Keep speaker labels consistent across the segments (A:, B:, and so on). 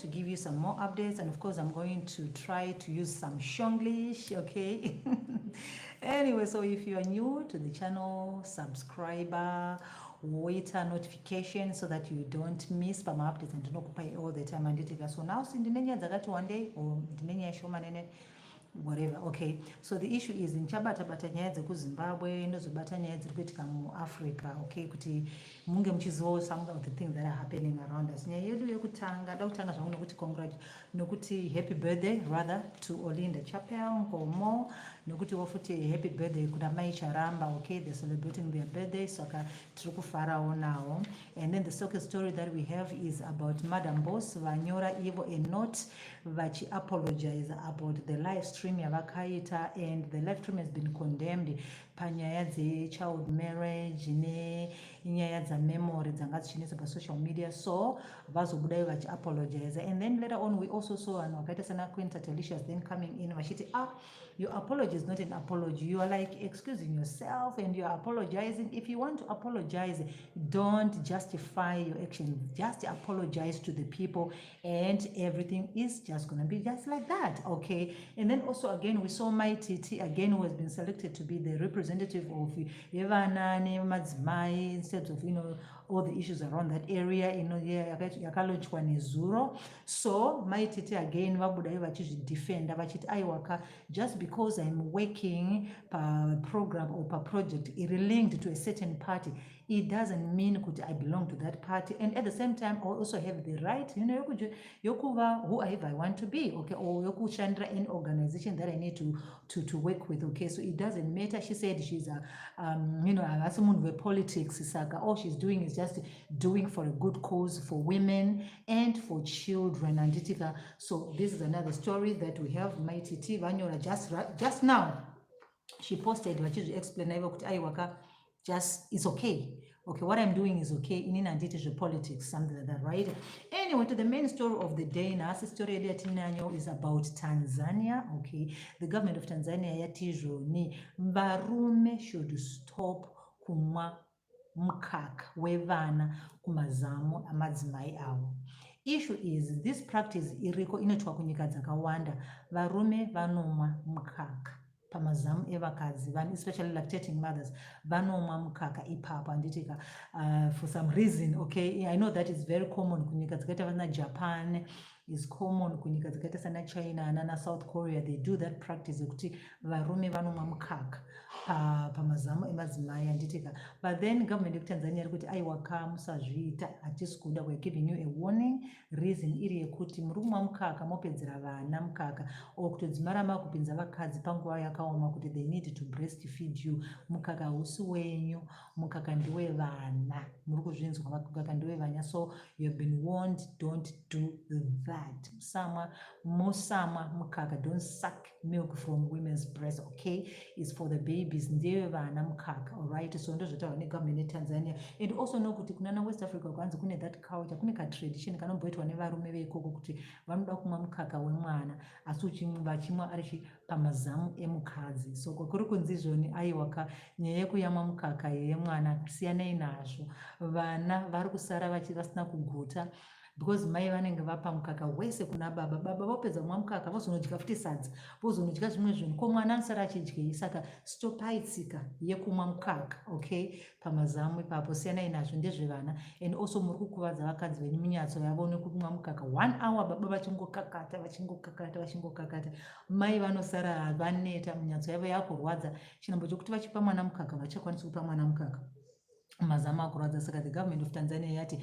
A: to give you some more updates, and of course I'm going to try to use some Shonglish, okay? Anyway, so if you are new to the channel, subscriber, wait a notification so that you don't miss pama updates and don't pay all the time. And so now sindinenya zakati one day or ndinenya shomanene whatever. Okay, so the issue is in chabata nyaya dzekuzimbabwe ndozobata nyaya dziri kuitika muafrica. Okay, kuti munge muchizivawo some of the things that are happening around us. Nyaya yedu yekutanga da kutanga zvangu nokuti nokuti happy birthday rather to Olinda Chapel Nkomo, nokuti wafuti happy birthday kuna Mai Charamba. Okay, they're celebrating their birthday, so tiri kufarawo now. And then the second story that we have is about Madam Boss vanyora ivo a note vachi apologize about the live stream yavakaita, and the live stream has been condemned panyaya child marriage nenyaya dzamemory dzanga dzichinetsa pasocial media, so vazobudai vachi apologize. And then later on we also saw vanhu vakaita sana Quinta Delicious then coming in vachiti your apology is not an apology, you are like excusing yourself and you are apologizing. If you want to apologize, don't justify your actions, just apologize to the people and everything is just gonna be just like that. Okay, and then also again we saw my Titi again, who has been selected to be the representative of Yevanane Madzimai instead of all the issues around that area, yakalochwa nezuro. So my Titi again vabudai vachizvidefenda vachiti aiwaka, just because I'm working per program or per project linked to a certain party, it doesn't mean that I belong to that party. And at the same time, I also have the right, yokuva whoever I want to be, okay, or yokushandra in organization that I need to work with, okay. So it doesn't matter. She said she's a someone with politics, all she's doing is just doing for a good cause for women and for children. And so this is another story that we have. My Titi Vanyora just now she posted what you explain just it's okay. Okay, what I'm doing is okay. In Nanditish politics, something like that, right? Anyway, to the main story of the day, now the story is about Tanzania. Okay, the government of Tanzania yatijoni varume should stop kumwa mkaka wevana kumazamu amadzimai awo. Issue is this practice iriko inoitwa kunyika dzakawanda. Varume vanomwa mkaka pamazamu evakadzi, especially lactating mothers, vanomwa mkaka ipapa anditika for some reason. Okay, I know that is very common kunyika dzakaita vana Japan, is common kunyika dzakaita sana China nana South Korea. They do that practice yekuti varume vanomwa mkaka pamazamu emadzimai anditika. But then government of Tanzania irikuti aiwaka musazviita, hatisi kuda, we're giving you a warning. Reason iri yekuti murumwa mkaka mopedzera vana mkaka okutodzimara makupinza vakadzi panguva yakaoma kuti they need to breastfeed you. Mukaka hausi wenyu, mukaka ndiwe vana, muri kuzvinzwa, mukaka ndiwe vana. So you have been warned, don't do that. Musamwa mukaka, don't suck milk from women's breasts, okay? It's for the babies, ndiwe vana mukaka, alright? So ndozvotaura negovernment Tanzania. And also know kuti kunana West Africa kwanzi kune that culture, kune ka tradition kanomboitwa nevarume veikoko kuti vanoda kumwa mukaka wemwana asi vachimwa ari pamazamu emukadzi. So kuri kunzi izvoni aiwaka nyaya yekuyamwa mukaka yemwana siyanai nazvo. Vana vari kusara vasina kuguta because mai vanenge vapa mukaka wese kuna baba. Baba vopedza kumwa mukaka vozonodya futi sadza, vozonodya zvimwe zvinhu, ko mwana anosara achidyei. Saka stopai tsika yekumwa mukaka, okay, pamazamu ipapo, siyanai nazvo, ndezvevana. And also muri kukuvadza vakadzi venyu munyatso yavo nekumwa mukaka 1 hour, baba vachingokakata, mai vanosara vaneta, munyatso yavo yakurwadza. Chinambo chokuti vachipa mwana mukaka vachakwanisi kupa mwana mukaka mazamu akuradza. Saka the government of Tanzania yati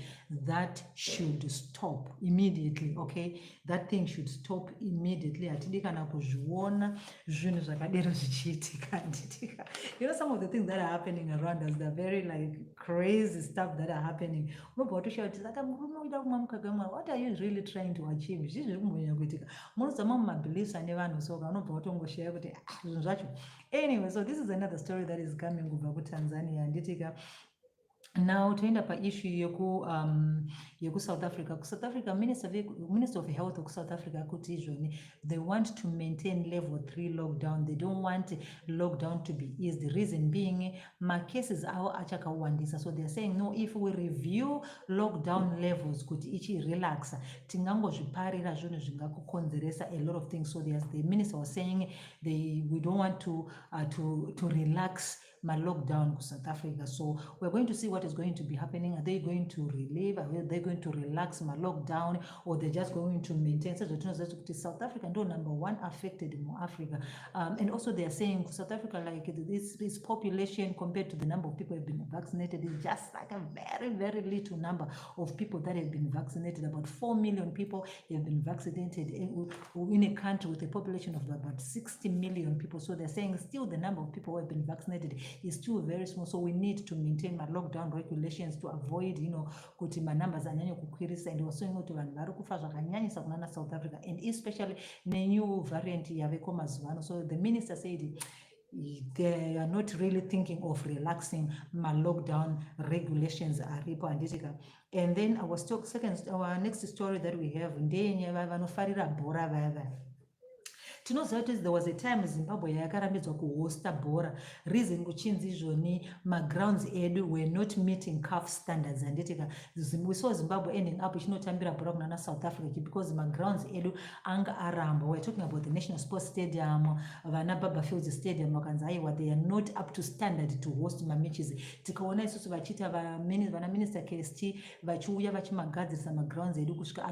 A: that should stop immediately, okay, that thing should stop immediately. Hatidi kana kuzviona zvinhu zvakadero zvichiitika. Some of the things that are happening around us, they're very like crazy stuff that are happening. Unobva watoshaura kuti saka murume uida kumwa mukaka mwana, what are you really trying to achieve? Zvii zviri kumbonya kuitika, munozama mumabheliefs ane vanhu, soka unobva watongoshaya kuti zvinhu zvacho. Anyway, so this is another story that is coming kubva kuTanzania anditika. Now toenda paissue yeku South Africa. South Africa Minister of Health of South Africa kuti izvoni they want to maintain level 3 lockdown. They don't want lockdown to be eased. The reason being cases avo achakawandisa, so they're saying no, if we review lockdown levels kuti ichi relax tingangozviparira zvinhu zvingakukonzeresa a lot of things. So the minister was saying we don't want to relax my lockdown to South Africa. So we're going to see what is going to be happening. Are they going to relieve? Are they going to relax my lockdown, or they're just going to maintain? So South Africa, no, number one affected in Africa. And also they are saying South Africa, like this population compared to the number of people who have been vaccinated is just like a very, very little number of people that have been vaccinated. About 4 million people have been vaccinated in a country with a population of about 60 million people. So they're saying still the number of people who have been vaccinated is still very small. So we need to maintain my lockdown regulations to avoid, kuti my numbers anyanya kukwirisa. And also kuti vanhu vari kufa zvakanyanyisa kunana South Africa, and especially new variant yaveko mazuvano. So the minister said they are not really thinking of relaxing my lockdown regulations aripo handitika. And then our next story that we have ndeyenyaya vanofarira bhora vaya. Tinoziva kuti there was a time Zimbabwe yakarambidzwa kuhosta bhora. Reason kuchinzi izvoni grounds edu were not meeting CAF standards. Handitika we saw Zimbabwe ending up ichinotambira bhora kunana South Africa because grounds edu anga aramba. We're talking about the National Sports Stadium, Vana Baba Fields Stadium, vakanzi aiwa they are not up to standard to host matches. Tikaona isusu vachita vana minister KST vachiuya vachimagadzirisa grounds edu kusvika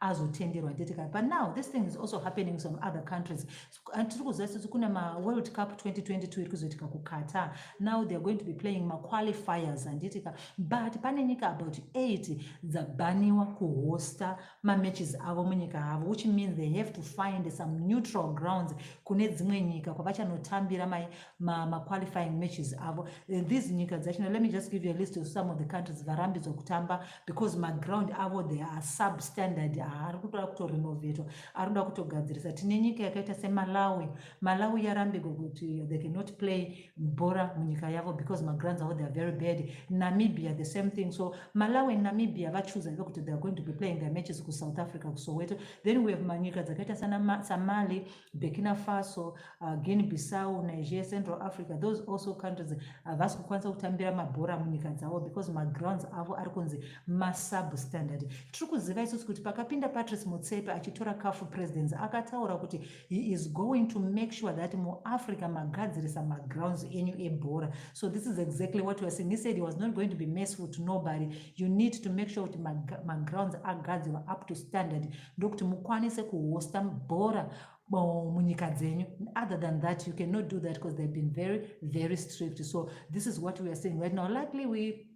A: azotenderwa. Handitika but now this thing is also happening in some other countries. And kuna World Cup 2022 ikuzoitika kuKatar. Now they are going to be playing qualifiers handitika, but pane nyika about 8 dzabaniwa kuhosta matches avo munyika avo, which means they have to find some neutral grounds kune dzimwe nyika kwavachanotambira qualifying matches avo. These nyika dzacho, let me just give you a list of some of the countries varambidzwa kutamba because ground avo they are substandard, ari kutoda kutorinovatwa, ari kuda kutogadzirisa. Tine nyika yakaita seMalawi. Malawi yarambirwa kuti they cannot play bhora munyika yavo because grounds avo they are very bad. Namibia the same thing. So Malawi and Namibia vachoose kuti they are going to be playing their matches ku South Africa ku Soweto. Then we have manyika dzakaita Mali, Burkina Faso, Guinea-Bissau, Nigeria, Central Africa. Those also countries havasi kukwanisa kutambira mabhora munyika dzavo because grounds avo ari kunzi substandard. Tiri kuziva isusu kuti pakapinda Patrice Motsepe achitora CAF presidents akataura kuti he is going to make sure that Africa magadzirisa grounds enyu ebhora. So this is exactly what we are saying. He said he was not going to be merciful to nobody. You need to make sure that grounds agadzirwa up to standard ndokuti mukwanise kuhosta bhora munyika dzenyu. Other than that you cannot do that because they've been very, very strict. So this is what we are saying right now. Likely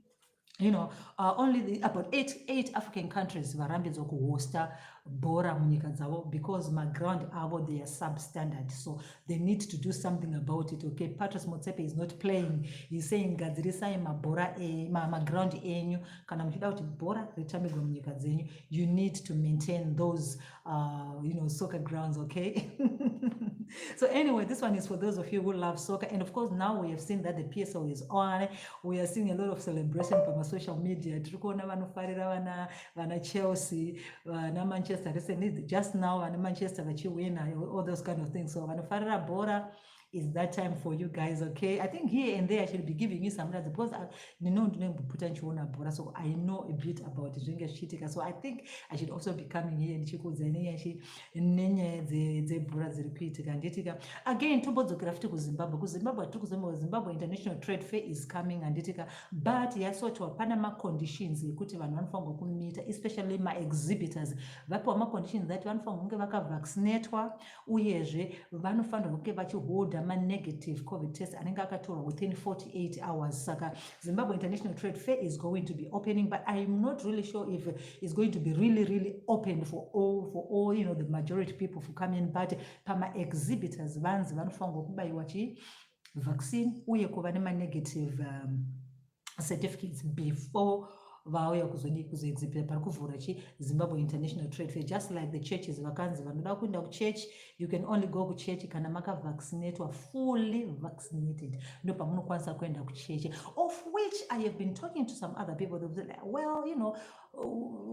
A: only about eight African countries varambidzwa kuhosta bhora munyika dzavo because ground avo they are substandard. So they need to do something about it. Okay, Patrice Motsepe is not playing. He's saying gadzirisai ground enyu kana muchida kuti bhora ritambirwe munyika dzenyu. You need to maintain those soccer grounds. Okay. So anyway, this one is for those of you who love soccer. And of course, now we have seen that the PSL is on. We are seeing a lot of celebration from social media. Turikuona vanofarira vana Chelsea, vana Manchester recently. Just now, vana Manchester vachiwina, all those kind of things. So vanofarira bhora is that time for you guys. Okay, I think here and there I should be giving you some nuts because so I know a bit about it. So I think I should also be coming here and again Zimbabwe International Trade Fair is coming but Panama conditions especially my exhibitors vapiwa conditions that vanofanira vaccinatwa uyezve vanofanira hold negative COVID test anenge akatorwa within 48 hours. Saka Zimbabwe International Trade Fair is going to be opening, but I'm not really sure if it's going to be really open for all the majority people for coming. But pama exhibitors vanzi vanofanira kubaiwa vaccine uye kuva nema negative certificates before vauya kuzoexhibita pari kuvhura Zimbabwe International Trade Fair, just like the churches vakanzi vanoda kuenda kuchurch, you can only go kuchurch kana makavaccinatwa, fully vaccinated, ndo pamunokwanisa kuenda kuchechi, of which I have been talking to some other people. They were like, well, you know,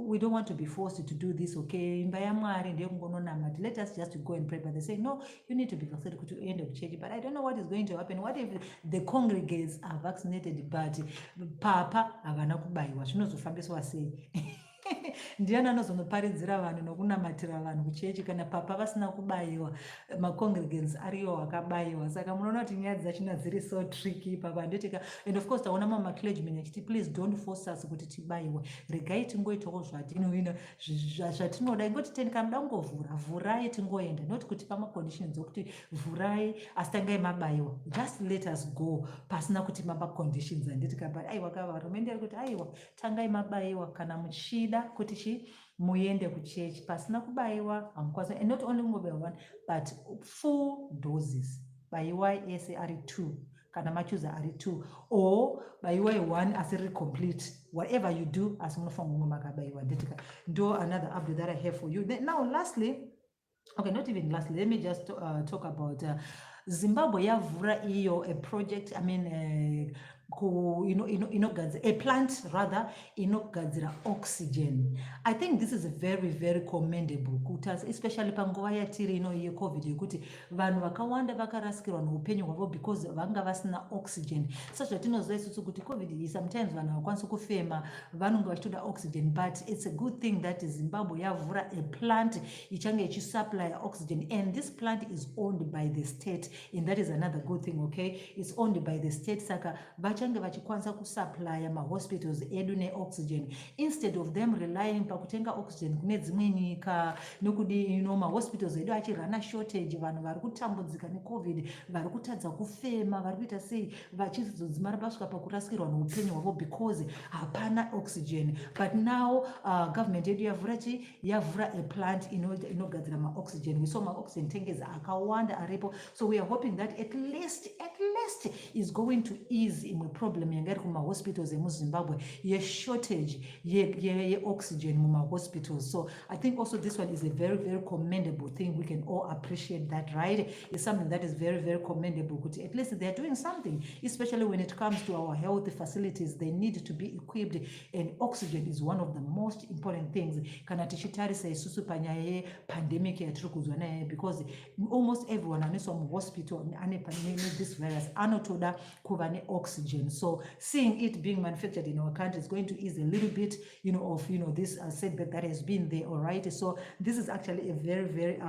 A: we don't want to be forced to do this, okay, imba yaMwari ndekungononamata, let us just go and pray. But they say, no, you need to be vaccinated kuti uende kuchechi. But I don't know what is going to happen. What if the congregates are vaccinated but papa havana kubaiwa? Zvinozofambiswa sei? Ndiani anozonoparidzira vanhu nokunamatira vanhu kuchechi kana papa vasina kubaiwa, macongregants ariyo akabaiwa? Saka munoona kuti nyaya dzachona dziri so tricky papa. Ndotika, and of course taona mamwe clergymen achiti, please don't force us kuti tibaiwe, regai tingoitawo zvatinoina zvatinoda, ingoti kana muda kungovhura vhurai tingoenda, not kuti pamaconditions okuti vhurai asi tangai mabaiwa, just let us go pasina kuti mapaconditions. Anditika but aiwa hurumende ari kuti aiwa tangai mabaiwa kana muchida kuti muende kuchechi, pasina kubaiwa hamukwanisi. And not only kungobaiwa one but full doses, baiwai ese ari 2 kana machuza ari 2, or baiwai 1 asiri complete, whatever you do asi munofanira kunge makabaiwa. Nditika ndo another update that I have for you. Then, now lastly, okay, not even lastly, let me just talk about Zimbabwe yavhura iyo a project, I mean a plant rather inogadzira oxygen. I think this is very, very commendable, especially panguva yatiri ino yeCovid, yekuti vanhu vakawanda vakarasikirwa noupenyu hwavo because vanga vasina oxygen. Such that tinoziva isusu kuti COVID sometimes vanhu havakwanisi kufema, vanenge vachitoda oxygen. But it's a good thing that Zimbabwe yavhura a plant ichange ichisupply oxygen, and this plant is owned by the state, and that is another good thing. Okay, it's owned by the state, saka vachange vachikwanisa kusupply mahospitals edu neoxygen instead of them relying pakutenga oxygen kune dzimwe nyika nokudi mahospitals edu achirana shortage, vanhu vari kutambudzika neCovid, vari kutadza kufema, vari kuita sei, vachizodzimara pasvika pakurasikirwa noupenyu hwavo because hapana oxygen. But now government yedu yavhura a plant inogadzira maoxygen. We saw maoxygen tankers akawanda aripo, so we are hoping that at least is going to ease in problem yanga iri kumahospitals emuZimbabwe ye-shortage ye-oxygen mumahospitals. So I think also this one is a very, very commendable thing. We can all appreciate that, right? It's something that is very, very commendable. At least they're doing something, especially when it comes to our health facilities. They need to be equipped, and oxygen is one of the most important things. Kana tichitarisa isusu panyaya ye-pandemic yatiri kuzwa nayo, because almost everyone anoswa muhospital ane this virus anotoda kuva ne-oxygen. So seeing it being manufactured in our country is going to ease a little bit, of this setback that has been there. All right. So this is actually a very, very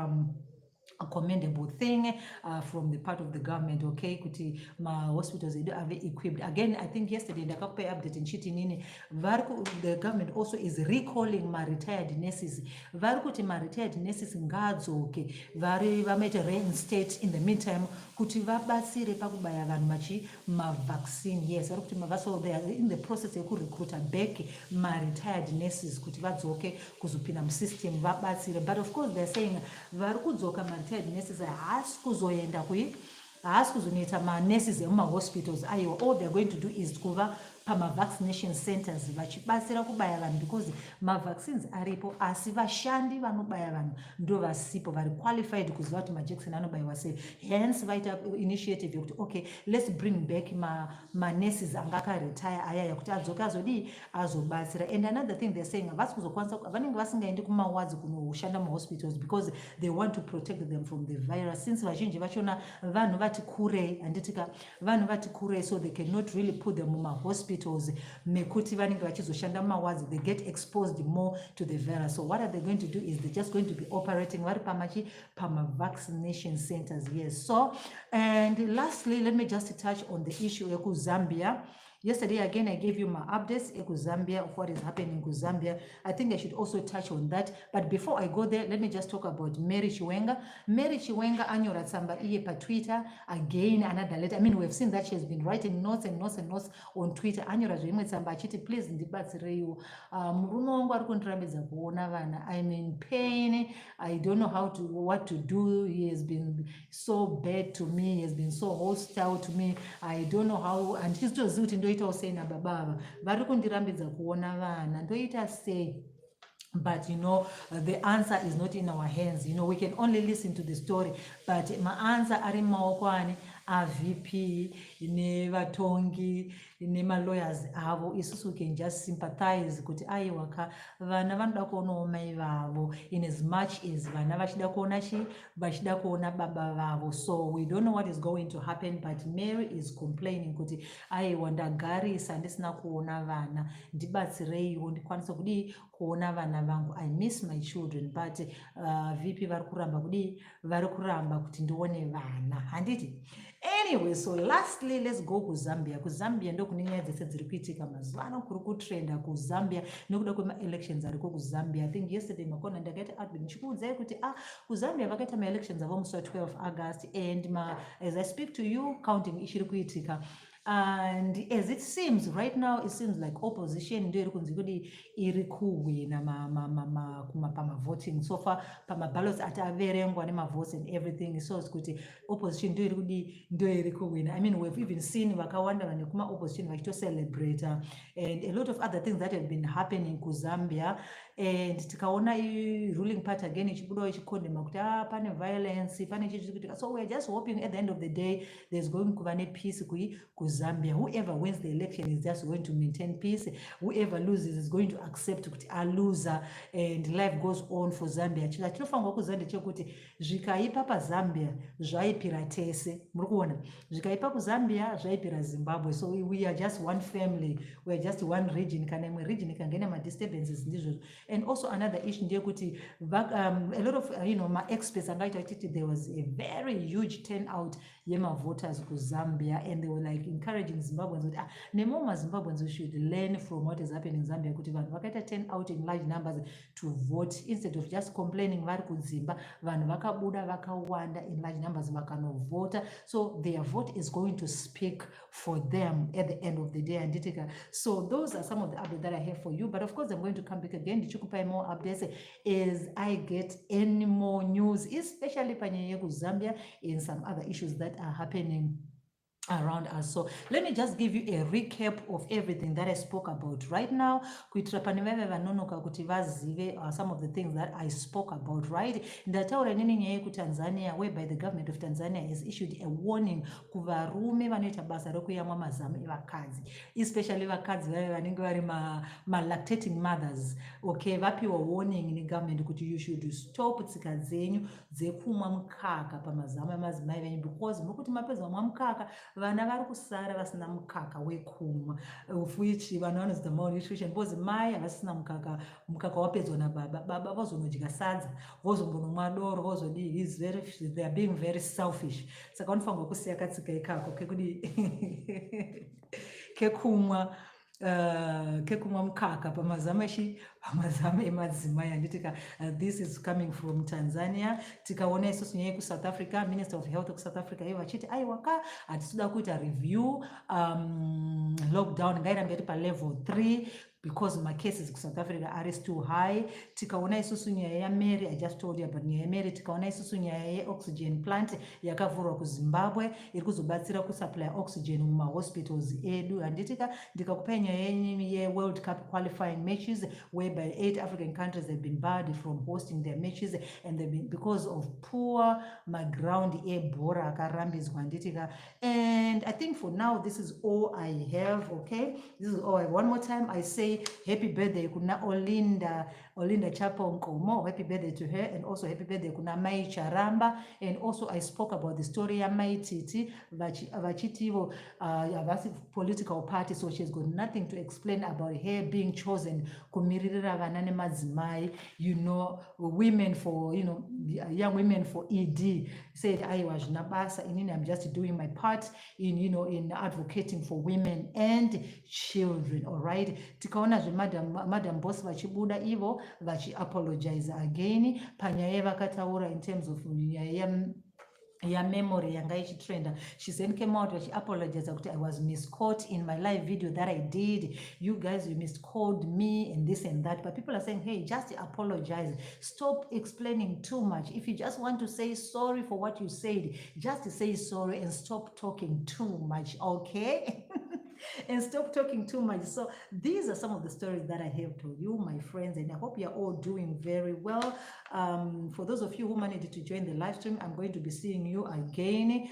A: a commendable thing from the part of the government. Okay, kuti ma hospitals edu ave equipped. Again, I think yesterday ndakakupa update nchiti nini, the government also is recalling my retired nurses. Vari kuti ma retired nurses ngadzoke, vari vamaita reinstate in the meantime kuti vabatsire pakubaya vanhu ma vaccine. Yes, vari kuti so they are in the process of recruiter back ma retired nurses kuti vadzoke kuzopinda musystem vabatsire. But of course they're saying vari kudzoka retired nurses haasi kuzonoita manurses emumahospitals aiwa. All they're going to do is kuva pama-vaccination centers vachibatsira kubaya vanhu, because ma-vaccines aripo asi vashandi vanobaya vanhu ndo vasipo, vari qualified kuziva kuti majekiseni anobayiwa sei. Hence vaita initiative yokuti okay, let's bring back manurses anga akaretire ayaya kuti adzoke azobatsira. And another thing they're saying, vanenge vasingaendi kumawards kunoshanda muhospitals because they want to protect them from the virus, since vazhinji vachona vanhu vati kurei, anditika vanhu vati kurei, so they cannot really put them mumahospitals mekuti vanenge vachizoshanda mumawards, they get exposed more to the virus. So what are they going to do is they're just going to be operating vari pama-vaccination centers. Yes. So, and lastly, let me just touch on the issue of Zambia. Yesterday, again, I gave you my updates in Zambia of what is happening in Zambia. I think I should also touch on that. But before I go there, let me just talk about Mary Chiwenga. Mary Chiwenga, anyora tsamba iye pa Twitter, again, another letter. I mean, we've seen that she has been writing notes and notes and notes on Twitter. Anyora zvimwe tsamba achiti, please ndibatsire you. Murume wangu ari kundirambidza kuona vana. I'm in pain. I don't know what to do. He has been so bad to me. He has been so hostile to me. I don't know how. And he's just doing ndoitawo sei nababa vari kundirambidza kuona vana ndoita sei. But the answer is not in our hands. We can only listen to the story, but answer ari mumaoko ani aVP nevatongi nemalawyers avo. Isusu we can just sympathize kuti aiwa vana vanoda kuonawo mai vavo, in as much as vana vachida kuona vachida kuona baba vavo. So we don't know what is going to happen, but Mary is complaining kuti aiwa ndagarisa handisina kuona vana, ndibatsireiwo ndikwanise kudii kuona vana vangu, I miss my children. But VP vari kuramba kuti ndione vana, handiti. Anyway, so lastly, let's go kuZambia. KuZambia ndo kune nyaya dzese dziri kuitika mazuva ano, kuri kutrenda kuZambia nekuda kwema-elections ariko kuZambia. I think yesterday makona ndakaita admin ndichikuudzai kuti kuZambia vakaita ma-elections avo musi wa 12 August, and as I speak to you, counting ichiri kuitika. And as it seems right now, it seems like opposition ndio iri kunzi kuti iri kuwina pama-voting so far, pama-ballots ataverengwa nema-votes and everything. So kuti opposition ndio iri kuwina. I mean, we've even seen vakawanda vane kuma-opposition vachito-celebrate and a lot of other things that have been happening kuZambia. And tikaona ruling party again ichibudawo ichikondema kuti pane violence, pane chichitika. So we're just hoping at the end of the day there's going kuva ne-peace kuZambia. Whoever wins the election is just going to maintain peace. Whoever loses is going to accept kuti aluza, and life goes on for Zambia. Chinofanirwa kuZambia chekuti zvikaipa paZambia zvaipira tese. Muri kuona? Zvikaipa kuZambia zvaipira Zimbabwe. So we are just one family. We are just one region. Kana imwe region ikangena ma-disturbances ndizvo. And also another issue ndeyekuti a lot of ma-experts angaita kuti there was a very huge turnout yema-voters kuZambia, and they were like encouraging Zimbabweans kuti nemo ma-Zimbabweans should learn from what is happening in Zambia, kuti vanhu vakaita turn out in large numbers to vote instead of just complaining vari kudzimba. Vanhu vakabuda vakawanda in large numbers vakanovota, so their vote is going to speak for them at the end of the day. And so those are some of the updates that I have for you, but of course I'm going to come back again ndichikupai more updates as I get any more news, especially panyaya kuZambia and some other issues that are happening around us. So let me just give you a recap of everything that I spoke about right now, kuitira pane vave vanonoka kuti vazive some of the things that I spoke about, right? Ndataura nini nyaya kuTanzania, whereby the government of Tanzania has issued a warning kuvarume vanoita basa rekuyamwa mazamu evakadzi, especially vakadzi vave vanenge vari ma-lactating mothers. Okay, vapiwa warning negovernment kuti you should stop tsika dzenyu dzekumwa mukaka pamazamu emadzimai venyu, because mukuti mapedza kumwa mukaka vana vari kusara vasina mukaka wekumwa, of which vanhu vanozita malnutrition, because mai havasina mukaka wapedzwa nababa vozonodya sadza, vozombonomwa doro, vozodii, they are being very selfish. Saka vanofanirwa kusiya katsika ikako kekudi kekumwa mukaka pamazamu emadzimai. Anditika this is coming from Tanzania. Tikaona isusu nyaya kuSouth Africa, Minister of Health kuSouth Africa ivo vachiti aiwaka hatisuda kuita review lockdown ngairambe iri palevel 3 because my cases in South Africa are still high. Tikaona isusu nyaya yaMary, I just told you about nyaya yaMary. Tikaona isusu nyaya yeoxygen plant yakavhurwa kuZimbabwe iri kuzobatsira kusupply oxygen muma-hospitals edu. Anditika ndikakupai nyaya yeWorld Cup qualifying matches whereby 8 African countries have been barred from hosting their matches, and they've been because of poor ground ebhora akarambidzwa. Anditika, and I think for now this is all I have. Okay, this is all I have. One more time I say happy birthday kuna Olinda Chapo Nkomo, happy birthday to her, and also happy birthday kuna Mai Charamba. And also I spoke about the story ya Mai Titi vachitivo political party, so she's got nothing to explain about her being chosen kumiririra vana nemadzimai, women for young women for ED. Said aiwa zvina basa inini, I'm just doing my part in advocating for women and children. All right, tikaona madam boss vachibuda ivo vachi-apologize again panyaya vakataura in terms of memory yanga ichitrenda. She then came out she apologized kuti I was misquoted in my live video that I did. You guys, you misquoted me and this and that. But people are saying, hey, just apologize. Stop explaining too much. If you just want to say sorry for what you said, just say sorry and stop talking too much, okay? and stop talking too much. So these are some of the stories that I have told you, my friends, and I hope you're all doing very well. For those of you who managed to join the live stream, I'm going to be seeing you again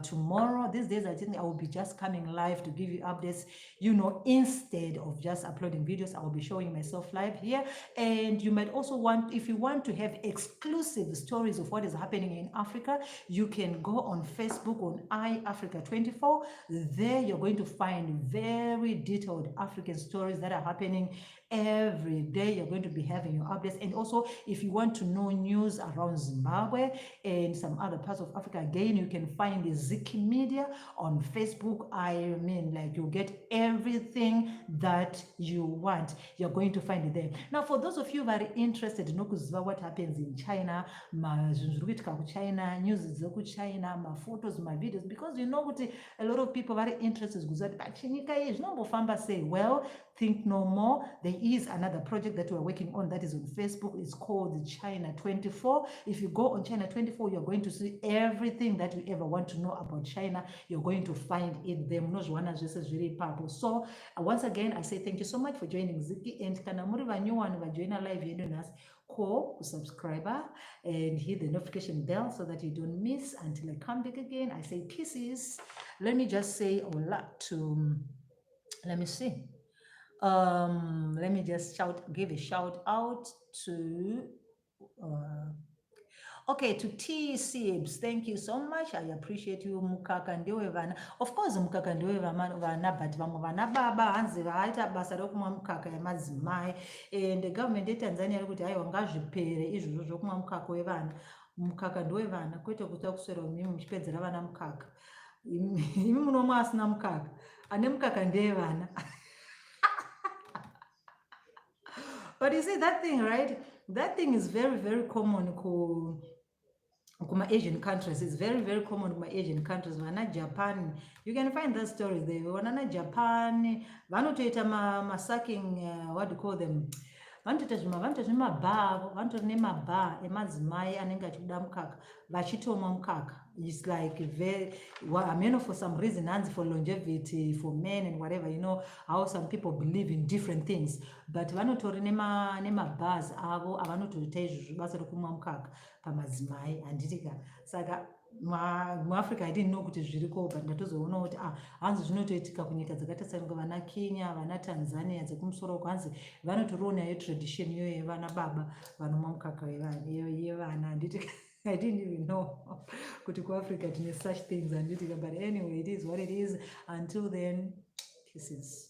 A: tomorrow. These days, I think I will be just coming live to give you updates. You know, instead of just uploading videos, I will be showing myself live here. And you might also want, if you want to have exclusive stories of what is happening in Africa, you can go on Facebook on iAfrica24. There you're going to find very detailed African stories that are happening every day. You're going to be having your updates. And also, if you want to know news around Zimbabwe and some other parts of Africa, again, you can find the Ziki Media on Facebook. I mean, like, you get everything that you want. You're going to find it there. Now, for those of you very interested in what happens in China, China, news China, my photos, my videos, because you know what a lot of people very interested say, well, think no more. There is another project that we're working on that is on Facebook. It's called China 24. If you go on China 24, you're going to see everything that you ever want to know about China. You're going to find it there. So once again, I say thank you so much for joining Ziki, and kana muri vanyuwani vajoina live yedu nasi, call subscriber and hit the notification bell so that you don't miss. Until I come back again, I say pieces. Let me just say a lot to, let me see. Let me just give a shout out to okay, to T Sibs, thank you so much. I appreciate you. Mukaka ndiwe vana. Of course, mukaka ndiwe vana, but vana baba hanzi vaita basa rokumwa mukaka yemadzimai. And the government of Tanzania kuti hayi ngazvipere izvozvo zvokumwa mukaka wevana. Mukaka ndiwe vana, kwete kuti kuswera mimi muchipedzera vana mukaka. Imi munomwa asina mukaka. Ane mukaka ndiye vana. But you see that thing, right? That thing is very, very common my Asian countries. It's very, very common in my Asian countries. Vana Japan, you can find those stories there. Vana Japan, vanotoita sucking, what do you call them? Vanotoita bar emadzimai anenge achida mukaka vachitomwa mukaka. It's like very, well, I mean, for some reason, and for longevity, for men and whatever, you know, how some people believe in different things. But vanotori nema bars avo avanotoita izvozvo basa rokumwa mukaka pamadzimai handitika. Saka muAfrica I didn't know kuti zviriko, but ndatozoona kuti hanzi zvinotoitika kunyika dzakaita senge vana Kenya, vana Tanzania dzekumusoro hanzi vanotoriwo nayo tradition iyoyo yevana baba vanomwa mukaka yevana handitika. I didn't even know kuti kuAfrica tine such things handitika, but anyway, it is what it is. Until then, kisses.